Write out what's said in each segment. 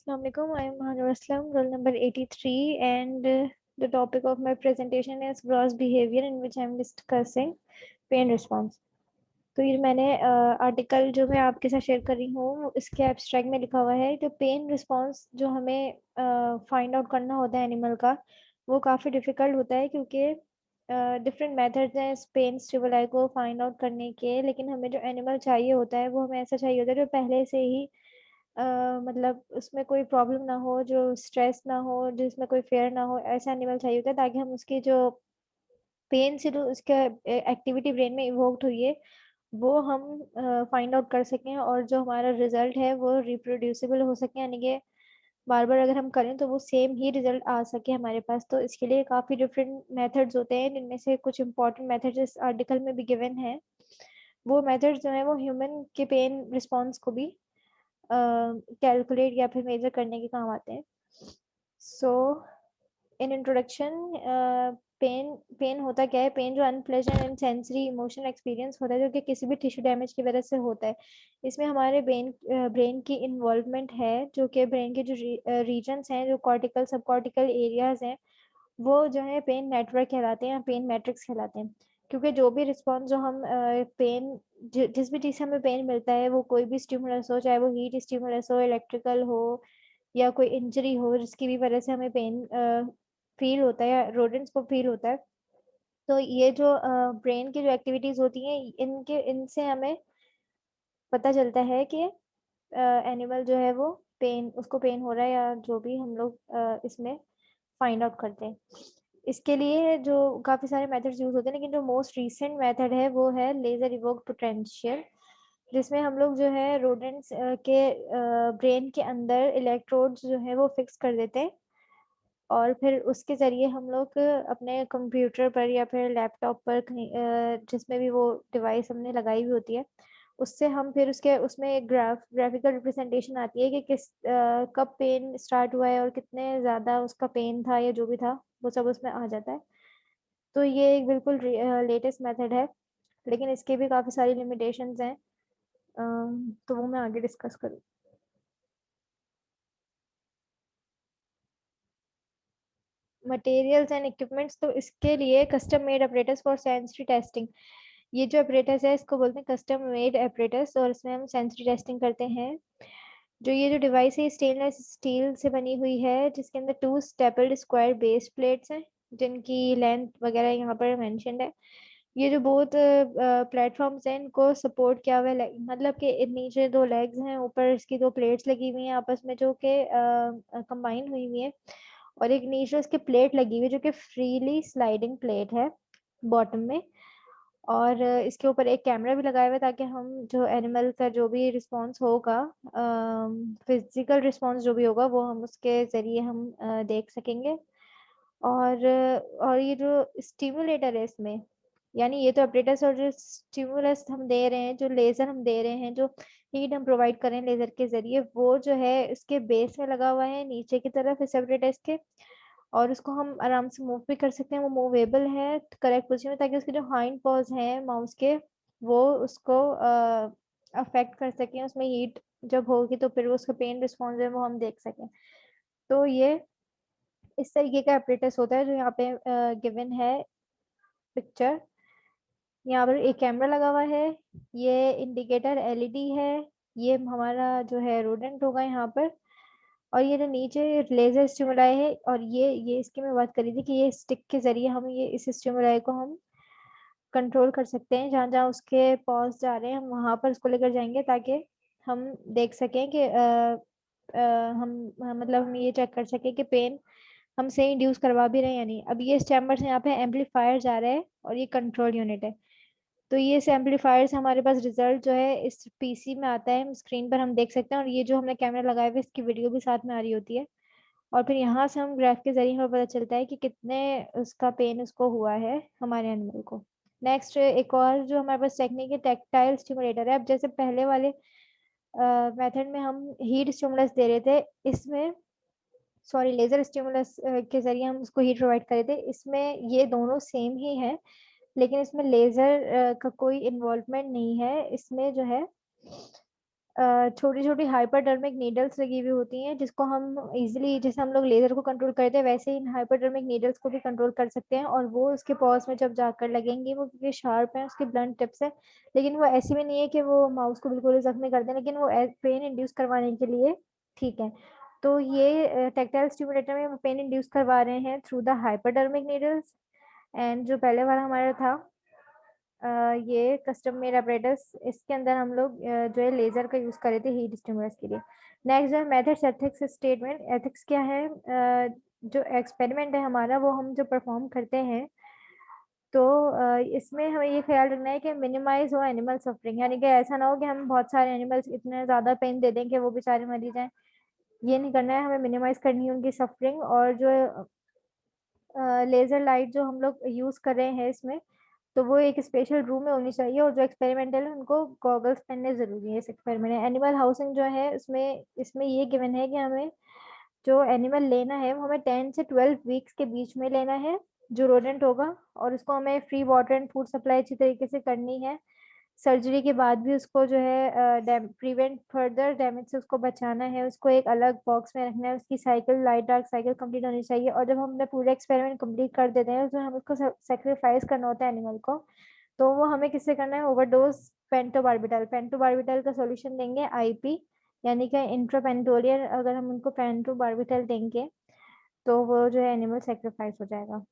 Assalamualaikum. I am Mahanur Aslam, roll number 83, and the topic of my presentation is gross behavior, in which I am discussing pain response. तो ये मैंने article जो मैं आपके साथ share कर रही हूँ, इसके एब्स्ट्रैक्ट में लिखा हुआ है कि पेन रिस्पॉन्स जो हमें फाइंड आउट करना होता है एनिमल का, वो काफ़ी डिफ़िकल्ट होता है, क्योंकि डिफरेंट मेथड्स हैं इस पेन स्टिमुलाई को फाइंड आउट करने के। लेकिन हमें जो एनिमल चाहिए होता है वो हमें ऐसा चाहिए होता है जो पहले से ही मतलब उसमें कोई प्रॉब्लम ना हो, जो स्ट्रेस ना हो, जिसमें कोई फेयर ना हो, ऐसा एनिमल चाहिए होता है, ताकि हम उसकी जो पेन से जो उसका एक्टिविटी ब्रेन में इवोक्ड हुई है वो हम फाइंड आउट कर सकें, और जो हमारा रिजल्ट है वो रिप्रोड्यूसिबल हो सके, यानी कि बार बार अगर हम करें तो वो सेम ही रिजल्ट आ सके हमारे पास। तो इसके लिए काफ़ी डिफरेंट मेथड्स होते हैं, जिनमें से कुछ इंपॉर्टेंट मेथड्स इस आर्टिकल में भी गिवन है। वो मेथड्स जो है वो ह्यूमन के पेन रिस्पॉन्स को भी कैलकुलेट या फिर मेजर करने के काम आते हैं। सो इन इंट्रोडक्शन, पेन पेन होता क्या है? पेन जो unpleasant and sensory emotional experience होता है, जो कि किसी भी टिश्यू डैमेज की वजह से होता है। इसमें हमारे ब्रेन की इन्वॉल्वमेंट है, जो कि ब्रेन के जो रीजन्स हैं, जो कॉर्टिकल सब कॉर्टिकल एरियाज हैं, वो जो है पेन नेटवर्क कहलाते हैं या पेन मैट्रिक्स कहलाते हैं। क्योंकि जो भी रिस्पॉन्स जो हम पेन जिस भी चीज़ से हमें पेन मिलता है, वो कोई भी स्टिमुलस हो, चाहे वो हीट स्टिमुलस हो, इलेक्ट्रिकल हो, या कोई इंजरी हो जिसकी भी वजह से हमें पेन फील होता है या रोडेंट्स को फील होता है। तो ये जो ब्रेन की जो एक्टिविटीज होती हैं, इनसे हमें पता चलता है कि एनिमल जो है वो पेन उसको पेन हो रहा है, या जो भी हम लोग इसमें फाइंड आउट करते हैं। इसके लिए जो काफ़ी सारे मेथड्स यूज़ होते हैं, लेकिन जो मोस्ट रीसेंट मेथड है वो है लेज़र इवोक्ड पोटेंशियल, जिसमें हम लोग जो है रोडेंट्स के ब्रेन के अंदर इलेक्ट्रोड्स जो है वो फिक्स कर देते हैं, और फिर उसके ज़रिए हम लोग अपने कंप्यूटर पर या फिर लैपटॉप पर कहीं जिसमें भी वो डिवाइस हमने लगाई हुई होती है, उससे हम फिर उसके उसमें एक ग्राफिकल रिप्रेजेंटेशन आती है कि कब पेन स्टार्ट हुआ है और कितने ज़्यादा उसका पेन था, या जो भी था वो सब उसमें आ जाता है। तो ये एक बिल्कुल लेटेस्ट मेथड है, लेकिन इसके भी काफ़ी सारी लिमिटेशंस हैं। तो वो मैं आगे डिस्कस करूँ। मटेरियल्स एंड इक्विपमेंट्स, तो इसके लिए custom made apparatus for sensory testing. ये जो अपरेटस है इसको बोलते हैं कस्टम मेड अपरेटस, और इसमें हम सेंसरी टेस्टिंग करते हैं। जो ये जो डिवाइस है स्टेनलेस स्टील से बनी हुई है, जिसके अंदर 2 स्टेपल्ड स्क्वायर बेस प्लेट्स हैं, जिनकी लेंथ वगैरह यहाँ पर मेंशन्ड है। ये जो बहुत प्लेटफॉर्म्स हैं इनको सपोर्ट किया हुआ है, मतलब कि नीचे 2 लेग्स हैं, ऊपर इसकी 2 प्लेट्स लगी हुई हैं आपस में, जो कि कंबाइन हुई हुई है, और एक नीचे उसकी प्लेट लगी हुई है जो कि फ्रीली स्लाइडिंग प्लेट है बॉटम में। और इसके ऊपर एक कैमरा भी लगाया हुआ है, ताकि हम जो एनिमल का जो भी रिस्पॉन्स होगा, फिजिकल रिस्पॉन्स जो भी होगा, वो हम उसके ज़रिए हम देख सकेंगे। और ये जो स्टिमुलेटर है इसमें, यानी ये तो ऑपरेटर्स, और जो स्टिमुलस हम दे रहे हैं, जो लेज़र हम दे रहे हैं, जो हीट हम प्रोवाइड कर रहे हैं लेज़र के ज़रिए, वो जो है इसके बेस में लगा हुआ है नीचे की तरफ इस ऑपरेटर्स के। और उसको हम आराम से मूव भी कर सकते हैं, वो मूवेबल है करेक्ट पोजीशन में, ताकि उसके जो हाइंड पॉज हैं माउस के, वो उसको अफेक्ट कर सकें, उसमें हीट जब होगी तो फिर वो उसका पेन रिस्पॉन्स है वो हम देख सकें। तो ये इस तरीके का एपरेटस होता है जो यहाँ पे गिवन है पिक्चर। यहाँ पर एक कैमरा लगा हुआ है, ये इंडिकेटर एलईडी है, ये हमारा जो है रोडेंट होगा यहाँ पर। और ये जो नीचे लेजर स्टिमुलाई है, और ये इसकी मैं बात कर रही थी कि ये स्टिक के जरिए हम ये इस स्टिमुलाई को हम कंट्रोल कर सकते हैं। जहाँ जहाँ उसके पॉज जा रहे हैं हम वहां पर उसको लेकर जाएंगे, ताकि हम देख सकें कि मतलब हम ये चेक कर सकें कि पेन हम सही इंड्यूस करवा भी रहे हैं या नहीं। अब ये इस चैम्बर से यहाँ पे एम्पलीफायर जा रहा है, और ये कंट्रोल यूनिट है। तो ये इस एम्पलीफायर से हमारे पास रिजल्ट जो है इस पीसी में आता है, स्क्रीन पर हम देख सकते हैं, और ये जो हमने कैमरा लगाया हुआ है इसकी वीडियो भी साथ में आ रही होती है। और फिर यहाँ से हम ग्राफ के जरिए हमें पता चलता है कि कितने उसका पेन उसको हुआ है हमारे एनिमल को। नेक्स्ट एक और जो हमारे पास टेक्निक है, टैक्टाइल स्टिमुलेटर है। अब जैसे पहले वाले मेथड में हम हीट स्टिमुलस दे रहे थे, इसमें सॉरी लेजर स्टिमुलस के जरिए हम उसको हीट प्रोवाइड कर रहे थे, इसमें ये दोनों सेम ही है, लेकिन इसमें लेजर का कोई इन्वॉल्वमेंट नहीं है। इसमें जो है छोटी छोटी हाइपरडर्मिक नीडल्स लगी हुई होती हैं, जिसको हम इजीली, जैसे हम लोग लेजर को कंट्रोल करते हैं वैसे ही इन हाइपरडर्मिक नीडल्स को भी कंट्रोल कर सकते हैं। और वो उसके पॉज में जब जाकर लगेंगी, वो क्योंकि शार्प है, उसकी ब्लंट टिप्स है, लेकिन वो ऐसी भी नहीं है कि वो माउस को बिल्कुल ही जख्मी कर दें, लेकिन वो पेन इंड्यूस करवाने के लिए ठीक है। तो ये टेक्टाइल स्टिमुलेटर में पेन इंड्यूस करवा रहे हैं थ्रू द हाइपरडर्मिक नीडल्स। एंड जो पहले वाला हमारा था, ये कस्टम मेड अपरेटस, इसके अंदर हम लोग जो है लेजर का यूज कर रहे थे हीट स्टिमुलस के लिए। नेक्स्ट जो है मेथड्स एथिक्स स्टेटमेंट। एथिक्स क्या है? जो एक्सपेरिमेंट है हमारा, वो हम जो परफॉर्म करते हैं, तो इसमें हमें ये ख्याल रखना है कि मिनिमाइज हो एनिमल सफरिंग, यानी कि ऐसा ना हो कि हम बहुत सारे एनिमल्स इतने ज्यादा पेन दे दें कि वो बेचारे मरी जाएं। ये नहीं करना है, हमें मिनिमाइज करनी है उनकी सफरिंग। और जो लेजर लाइट जो हम लोग यूज कर रहे हैं इसमें, तो वो एक स्पेशल रूम में होनी चाहिए। और जो एक्सपेरिमेंटल है उनको गॉगल्स पहनने जरूरी है इस एक्सपेरिमेंट में। एनिमल हाउसिंग जो है उसमें, इसमें ये गिवन है कि हमें जो एनिमल लेना है वो हमें 10 से 12 वीक्स के बीच में लेना है, जो रोडेंट होगा। और उसको हमें free water and food supply अच्छी तरीके से करनी है। सर्जरी के बाद भी उसको जो है प्रिवेंट फर्दर डैमेज से उसको बचाना है। उसको एक अलग बॉक्स में रखना है। उसकी cycle, light dark cycle complete होनी चाहिए। और जब हमने पूरे एक्सपेरिमेंट कंप्लीट कर देते हैं, तो हमें उसको सेक्रीफाइस करना होता है एनिमल को। तो वो हमें किससे करना है? Overdose pentobarbital. पेंटोबार्बिटल का सॉल्यूशन देंगे आईपी, यानी कि इंट्रापेंटोलियर। अगर हम उनको पेंटोबार्बिटल देंगे तो वो जो है एनिमल सेक्रीफाइस हो जाएगा।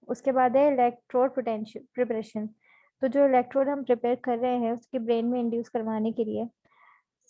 उसके बाद है इलेक्ट्रोड पोटेंशियल प्रिपरेशन। तो जो इलेक्ट्रोड हम प्रिपेयर कर रहे हैं उसके ब्रेन में इंड्यूस करवाने के लिए,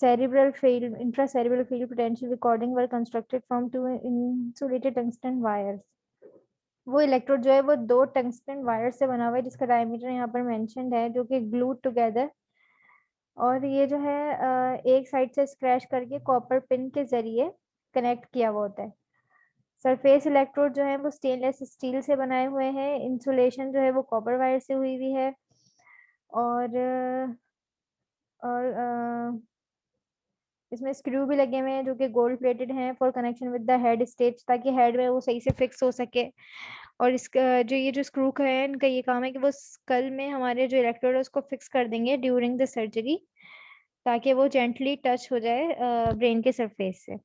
cerebral field, intracerebral field potential recording were constructed from two insulated tungsten wires। वो इलेक्ट्रोड जो है वो दो टंगस्टन वायर से बना हुआ है, जिसका डायमीटर यहाँ पर मेंशन्ड है, जो कि ग्लूड टुगेदर। और ये जो है एक साइड से स्क्रैच करके कॉपर पिन के जरिए कनेक्ट किया हुआ होता है। सरफेस इलेक्ट्रोड जो है वो स्टेनलेस स्टील से बनाए हुए हैं। इंसुलेशन जो है वो कॉपर वायर से हुई हुई है। और इसमें स्क्रू भी लगे हुए हैं जो कि गोल्ड प्लेटेड हैं for connection with the head stage, ताकि हेड में वो सही से फिक्स हो सके। और इसका जो ये जो स्क्रू का है, इनका ये काम है कि वो स्कल में हमारे जो इलेक्ट्रोड है उसको फिक्स कर देंगे ड्यूरिंग द सर्जरी, ताकि वो जेंटली टच हो जाए ब्रेन के सरफेस से।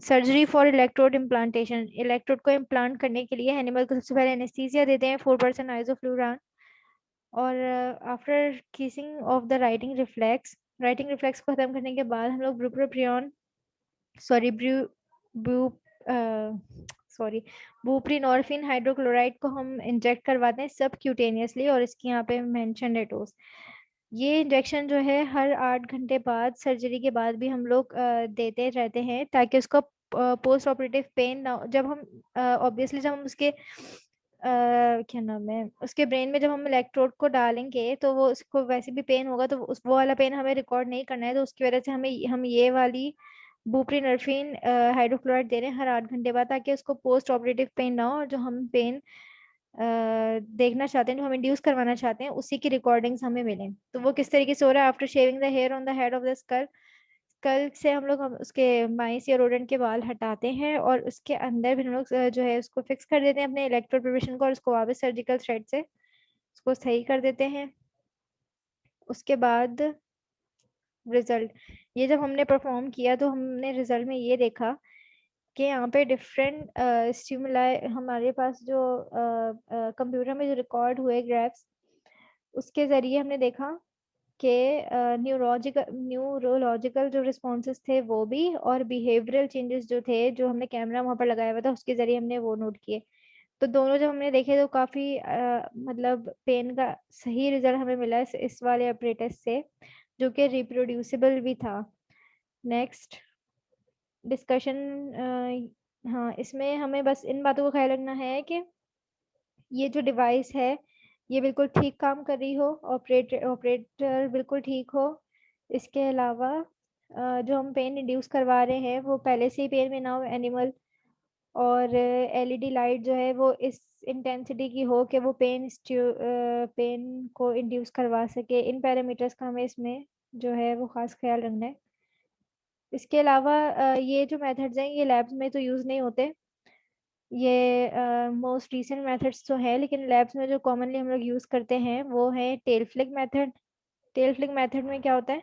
Surgery for electrode implantation. Electrode को इम्प्लांट करने के लिए एनिमल को सबसे पहले एनेस्थीसिया देते हैं 4% आइसोफ्लूरान। और after kissing of the righting reflex, righting reflex को खत्म करने के बाद हम लोग bupropion, sorry bru bru sorry buprenorphine hydrochloride को हम इंजेक्ट करवाते हैं सब क्यूटेनियसली। और इसकी यहाँ पे मेंशन है डोज। ये इंजेक्शन जो है हर 8 घंटे बाद, सर्जरी के बाद भी हम लोग देते रहते हैं, ताकि उसको पोस्ट ऑपरेटिव पेन ना जब हम ऑब्वियसली जब हम उसके क्या नाम है, उसके ब्रेन में जब हम इलेक्ट्रोड को डालेंगे तो वो उसको वैसे भी पेन होगा, तो उस वो वाला पेन हमें रिकॉर्ड नहीं करना है। तो उसकी वजह से हम ये वाली बुप्रीनॉर्फिन हाइड्रोक्लोराइड दे रहे हैं हर 8 घंटे बाद, ताकि उसको पोस्ट ऑपरेटिव पेन ना हो। और जो हम पेन देखना चाहते हैं, जो हम इंड्यूस करवाना चाहते हैं, उसी की रिकॉर्डिंग्स हमें मिलें। तो वो किस तरीके से हो रहा है? After shaving the hair on the head of the skull, skull से हम उसके माइस या रोडेंट के बाल हटाते हैं, और उसके अंदर भी हम लोग जो है उसको फिक्स कर देते हैं अपने इलेक्ट्रोड प्रिपरेशन को, और उसको वापस सर्जिकल थ्रेड से उसको सही कर देते हैं। उसके बाद रिजल्ट, ये जब हमने परफॉर्म किया तो हमने रिजल्ट में ये देखा कि यहाँ पे डिफरेंट स्टिमुलाई हमारे पास जो कंप्यूटर में जो रिकॉर्ड हुए ग्राफ्स, उसके जरिए हमने देखा कि न्यूरोलॉजिकल जो रिस्पॉन्सेज थे वो भी, और बिहेवियरल चेंजेस जो थे, जो हमने कैमरा वहाँ पर लगाया हुआ था उसके जरिए हमने वो नोट किए। तो दोनों जब हमने देखे तो काफी मतलब पेन का सही रिजल्ट हमें मिला इस वाले अपरेटस से, जो कि रिप्रोड्यूसिबल भी था। Next discussion. हाँ, इसमें हमें बस इन बातों का ख्याल रखना है कि ये जो डिवाइस है ये बिल्कुल ठीक काम कर रही हो, ऑपरेटर बिल्कुल ठीक हो। इसके अलावा जो हम पेन इंड्यूस करवा रहे हैं वो पहले से ही पेन में ना हो एनिमल। और एलईडी लाइट जो है वो इस इंटेंसिटी की हो कि वो पेन को इंड्यूस करवा सके। इन पैरामीटर्स का हमें इसमें जो है वो खास ख्याल रखना है। इसके अलावा ये जो मेथड्स हैं ये लैब्स में तो यूज़ नहीं होते। ये मोस्ट रीसेंट मेथड्स तो है, लेकिन लैब्स में जो कॉमनली हम लोग यूज़ करते हैं वो है tail flick method. Tail flick method में क्या होता है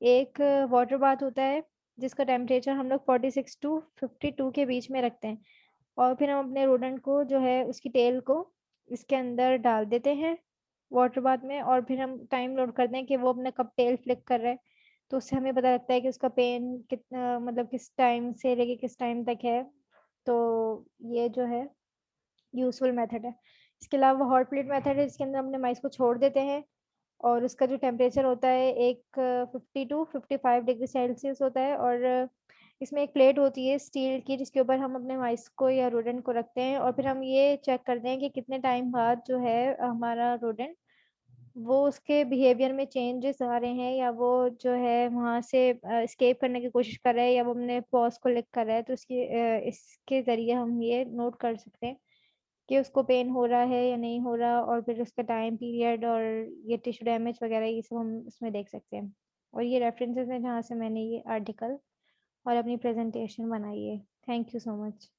एक वाटर बाथ होता है जिसका टेम्परेचर हम लोग 46 टू 52 के बीच में रखते हैं, और फिर हम अपने रोडेंट को जो है उसकी टेल को इसके अंदर डाल देते हैं वाटर बाथ में, और फिर हम टाइम नोट करते हैं कि वो अपने कब टेल फ्लिक कर रहा है। तो उससे हमें पता लगता है कि उसका पेन कितना, मतलब किस टाइम से लेके किस टाइम तक है। तो ये जो है यूज़फुल मेथड है। इसके अलावा हॉट प्लेट मेथड है, जिसके अंदर अपने माइस को छोड़ देते हैं, और उसका जो टेम्परेचर होता है एक 50 टू 55 डिग्री सेल्सियस होता है, और इसमें एक प्लेट होती है स्टील की जिसके ऊपर हम अपने माइस को या रोडेंट को रखते हैं, और फिर हम ये चेक करते हैं कि कितने टाइम बाद जो है हमारा रोडेंट वो उसके बिहेवियर में चेंजेस आ रहे हैं, या वो जो है वहाँ से एस्केप करने की कोशिश कर रहा है, या वो अपने पॉज को लिक कर रहा है। तो इसके ज़रिए हम ये नोट कर सकते हैं कि उसको पेन हो रहा है या नहीं हो रहा, और फिर उसका टाइम पीरियड और ये टिश्यू डैमेज वगैरह ये सब हम इसमें देख सकते हैं। और ये रेफरेंसेस हैं जहाँ से मैंने ये आर्टिकल और अपनी प्रेजेंटेशन बनाई है। Thank you so much.